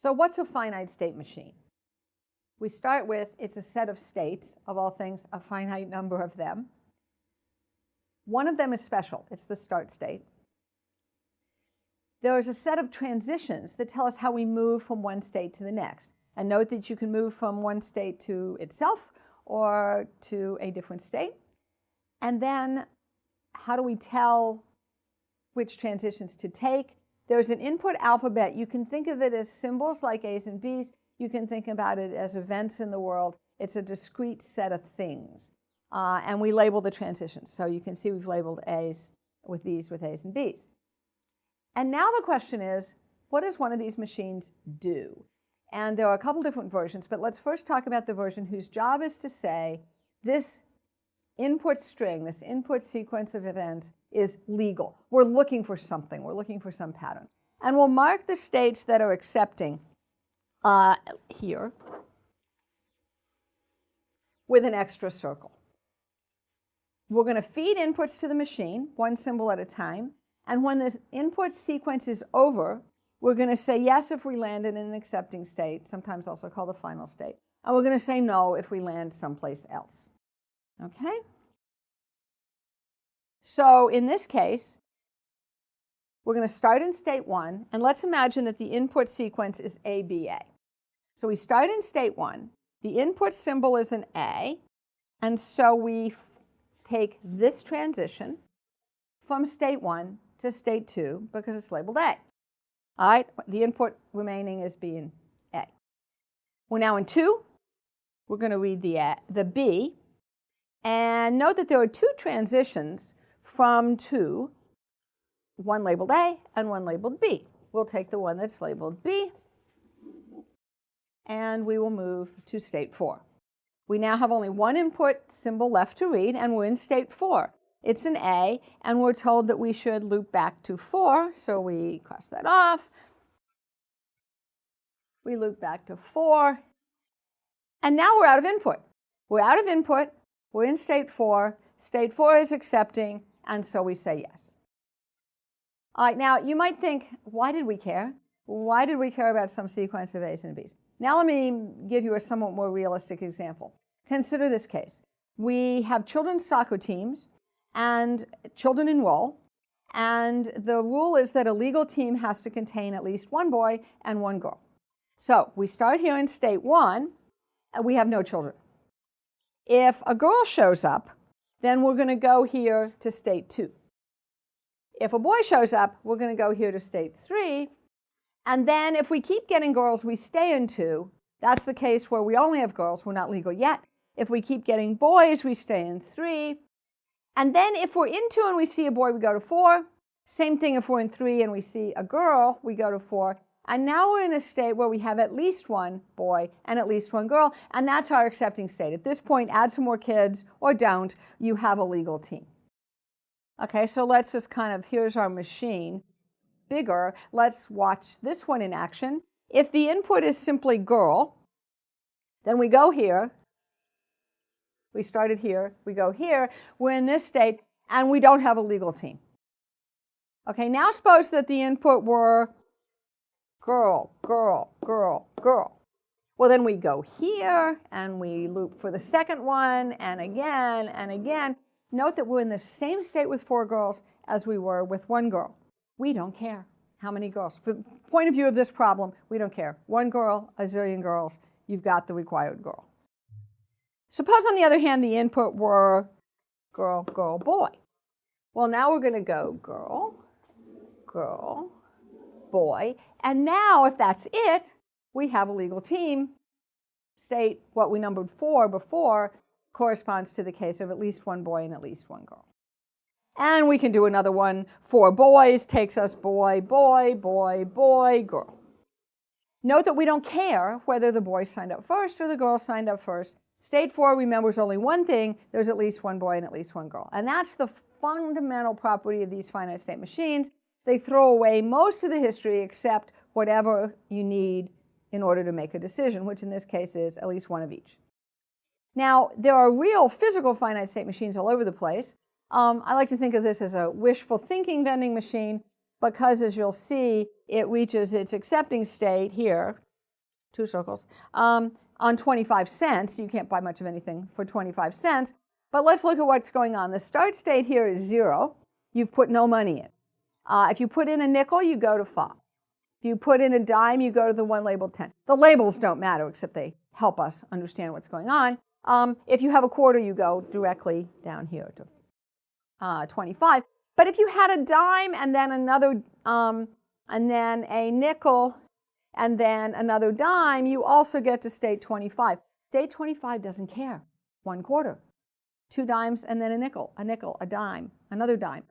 So what's a finite state machine? We start with, it's a set of states, of all things, a finite number of them. One of them is special. It's the start state. There is a set of transitions that tell us how we move from one state to the next. And note that you can move from one state to itself or to a different state. And then how do we tell which transitions to take? There's an input alphabet. You can think of it as symbols like A's and B's. You can think about it as events in the world. It's a discrete set of things. And we label the transitions. So you can see we've labeled A's with these with A's and B's. And now the question is, what does one of these machines do? And there are a couple different versions, but let's first talk about the version whose job is to say this input string, this input sequence of events is legal. We're looking for something. We're looking for some pattern. And we'll mark the states that are accepting here with an extra circle. We're going to feed inputs to the machine, one symbol at a time. And when this input sequence is over, we're going to say yes if we land in an accepting state, sometimes also called a final state. And we're going to say no if we land someplace else. Okay? So in this case, we're going to start in state 1. And let's imagine that the input sequence is ABA. So we start in state 1. The input symbol is an A. And so we take this transition from state 1 to state 2 because it's labeled A. All right, the input remaining is B and A. We're now in 2. We're going to read the B. And note that there are 2 transitions from 2, one labeled A and one labeled B. We'll take the one that's labeled B, and we will move to state 4. We now have only one input symbol left to read, and we're in state 4. It's an A, and we're told that we should loop back to 4, so we cross that off. We loop back to 4, and now we're out of input. We're out of input. We're in state 4. State 4 is accepting, and so we say yes. All right, now you might think, why did we care? Why did we care about some sequence of A's and B's? Now let me give you a somewhat more realistic example. Consider this case. We have children's soccer teams, and children enroll, and the rule is that a legal team has to contain at least one boy and one girl. So we start here in state 1, and we have no children. If a girl shows up, then we're going to go here to state 2. If a boy shows up, we're going to go here to state 3. And then if we keep getting girls, we stay in 2. That's the case where we only have girls. We're not legal yet. If we keep getting boys, we stay in 3. And then if we're in 2 and we see a boy, we go to 4. Same thing if we're in 3 and we see a girl, we go to 4. And now we're in a state where we have at least one boy and at least one girl, and that's our accepting state. At this point, add some more kids or don't, you have a legal team. Okay, so let's just kind of, here's our machine, bigger. Let's watch this one in action. If the input is simply girl, then we go here. We started here, we go here, we're in this state, and we don't have a legal team. Okay, now suppose that the input were girl, girl, girl, girl. Well, then we go here, and we loop for the second one, and again, and again. Note that we're in the same state with 4 girls as we were with 1 girl. We don't care how many girls. From the point of view of this problem, we don't care. 1 girl, a zillion girls, you've got the required girl. Suppose, on the other hand, the input were girl, girl, boy. Well, now we're going to go girl, girl, boy. And now, if that's it, we have a legal team. State what we numbered 4 before corresponds to the case of at least 1 boy and at least 1 girl. And we can do another one. 4 boys takes us boy, boy, boy, boy, girl. Note that we don't care whether the boy signed up first or the girl signed up first. State 4 remembers only one thing. There's at least 1 boy and at least 1 girl. And that's the fundamental property of these finite state machines. They throw away most of the history except whatever you need in order to make a decision, which in this case is at least one of each. Now, there are real physical finite state machines all over the place. I like to think of this as a wishful thinking vending machine because, as you'll see, it reaches its accepting state here 2 circles, on 25 cents. You can't buy much of anything for 25 cents. But let's look at what's going on. The start state here is 0. You've put no money in. If you put in a nickel, you go to 5. If you put in a dime, you go to the one labeled 10. The labels don't matter, except they help us understand what's going on. If you have a quarter, you go directly down here to 25. But if you had a dime and then another, and then a nickel, and then another dime, you also get to state 25. State 25 doesn't care. 1 quarter, 2 dimes, and then a nickel, a dime, another dime.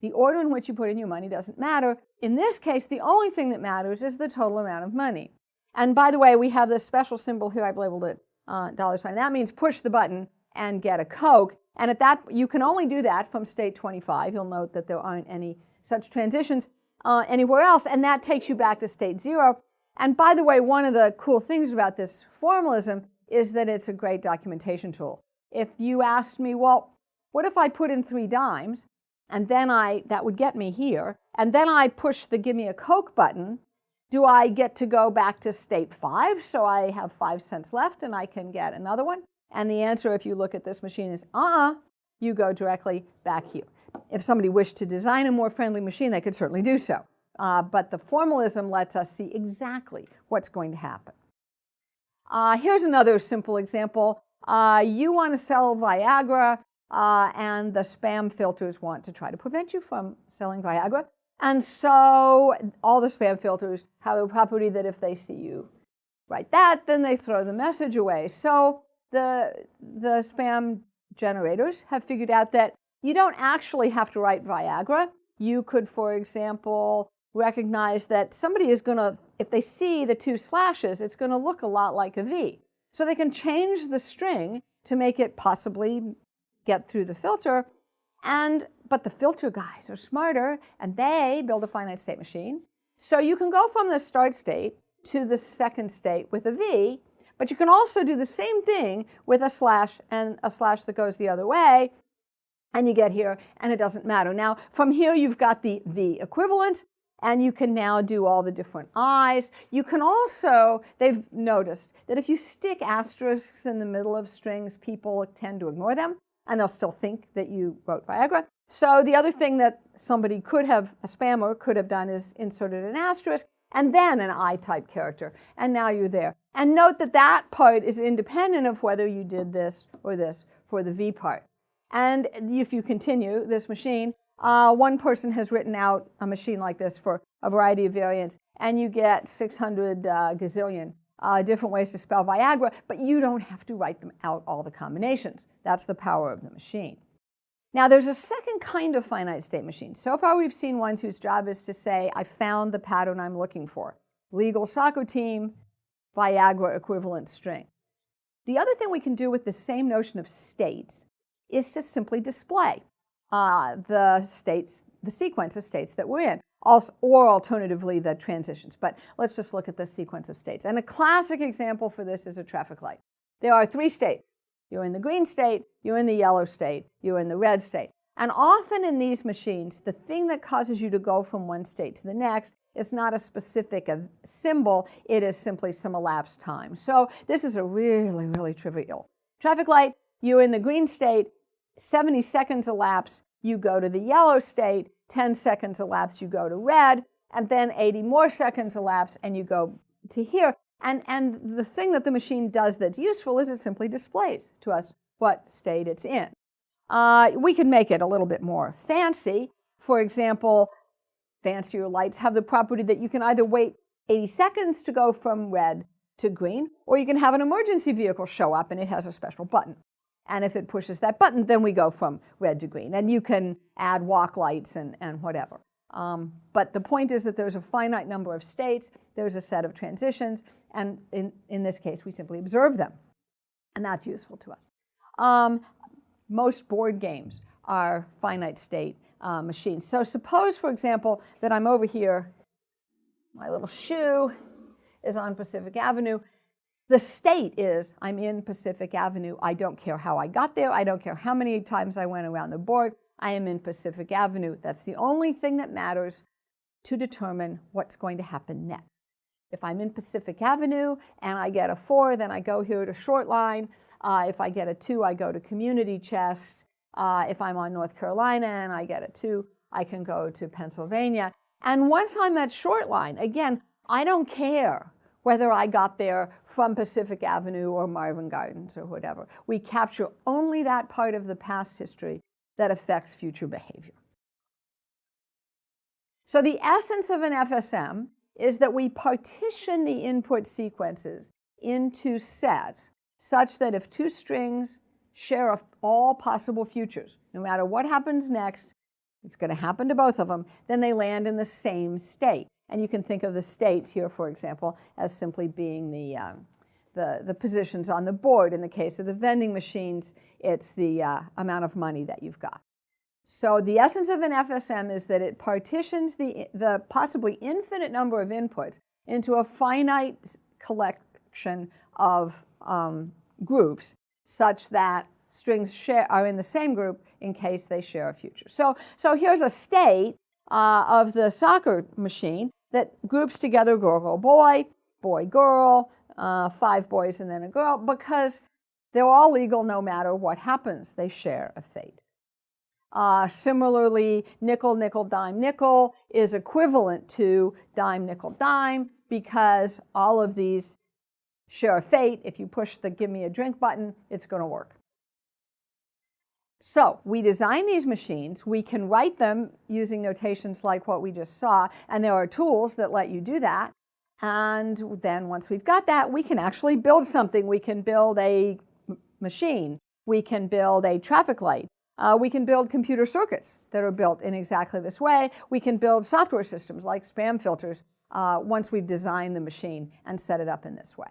The order in which you put in your money doesn't matter. In this case, the only thing that matters is the total amount of money. And by the way, we have this special symbol here. I've labeled it $sign. That means push the button and get a Coke. And at that, you can only do that from state 25. You'll note that there aren't any such transitions anywhere else. And that takes you back to state 0. And by the way, one of the cool things about this formalism is that it's a great documentation tool. If you asked me, well, what if I put in 3 dimes? And then that would get me here, and then I push the give me a Coke button, do I get to go back to state 5, so I have 5 cents left and I can get another one? And the answer, if you look at this machine, is you go directly back here. If somebody wished to design a more friendly machine, they could certainly do so. But the formalism lets us see exactly what's going to happen. Here's another simple example. You want to sell Viagra, and the spam filters want to try to prevent you from selling Viagra. And so all the spam filters have a property that if they see you write that, then they throw the message away. So the spam generators have figured out that you don't actually have to write Viagra. You could, for example, recognize that somebody is going to, if they see the 2 slashes, it's going to look a lot like a V. So they can change the string to make it possibly get through the filter, but the filter guys are smarter, and they build a finite state machine. So you can go from the start state to the second state with a V, but you can also do the same thing with a slash and a slash that goes the other way, and you get here, and it doesn't matter. Now, from here, you've got the V equivalent, and you can now do all the different I's. You can also, they've noticed that if you stick asterisks in the middle of strings, people tend to ignore them, and they'll still think that you wrote Viagra. So the other thing that somebody could have, a spammer could have done, is inserted an asterisk and then an I-type character, and now you're there. And note that that part is independent of whether you did this or this for the V part. And if you continue this machine, one person has written out a machine like this for a variety of variants, and you get 600 gazillion different ways to spell Viagra, but you don't have to write them out, all the combinations. That's the power of the machine. Now, there's a second kind of finite state machine. So far, we've seen ones whose job is to say, I found the pattern I'm looking for. Legal soccer team, Viagra equivalent string. The other thing we can do with the same notion of states is to simply display the sequence of states that we're in, or alternatively, the transitions. But let's just look at the sequence of states. And a classic example for this is a traffic light. There are 3 states. You're in the green state, you're in the yellow state, you're in the red state. And often in these machines, the thing that causes you to go from one state to the next is not a specific symbol, it is simply some elapsed time. So this is a really, really trivial traffic light. You're in the green state, 70 seconds elapse, you go to the yellow state, 10 seconds elapse, you go to red, and then 80 more seconds elapse, and you go to here. And the thing that the machine does that's useful is it simply displays to us what state it's in. We can make it a little bit more fancy. For example, fancier lights have the property that you can either wait 80 seconds to go from red to green, or you can have an emergency vehicle show up and it has a special button. And if it pushes that button, then we go from red to green. And you can add walk lights and whatever. But the point is that there's a finite number of states, there's a set of transitions, and in this case, we simply observe them. And that's useful to us. Most board games are finite state machines. So suppose, for example, that I'm over here, my little shoe is on Pacific Avenue. The state is I'm in Pacific Avenue. I don't care how I got there. I don't care how many times I went around the board. I am in Pacific Avenue. That's the only thing that matters to determine what's going to happen next. If I'm in Pacific Avenue and I get a 4, then I go here to short line. If I get a 2, I go to community chest. If I'm on North Carolina and I get a 2, I can go to Pennsylvania. And once I'm at short line, again, I don't care whether I got there from Pacific Avenue or Marvin Gardens or whatever. We capture only that part of the past history that affects future behavior. So the essence of an FSM is that we partition the input sequences into sets such that if two strings share all possible futures, no matter what happens next, it's going to happen to both of them, then they land in the same state. And you can think of the states here, for example, as simply being the positions on the board. In the case of the vending machines, it's the amount of money that you've got. So the essence of an FSM is that it partitions the possibly infinite number of inputs into a finite collection of groups such that strings are in the same group in case they share a future. So here's a state of the soccer machine that groups together girl, girl, boy, boy, girl, 5 boys and then a girl, because they're all legal no matter what happens. They share a fate. Similarly, nickel, nickel, dime, nickel is equivalent to dime, nickel, dime because all of these share a fate. If you push the give me a drink button, it's going to work. So we design these machines. We can write them using notations like what we just saw, and there are tools that let you do that. And then once we've got that, we can actually build something. We can build a machine. We can build a traffic light. We can build computer circuits that are built in exactly this way. We can build software systems like spam filters once we've designed the machine and set it up in this way.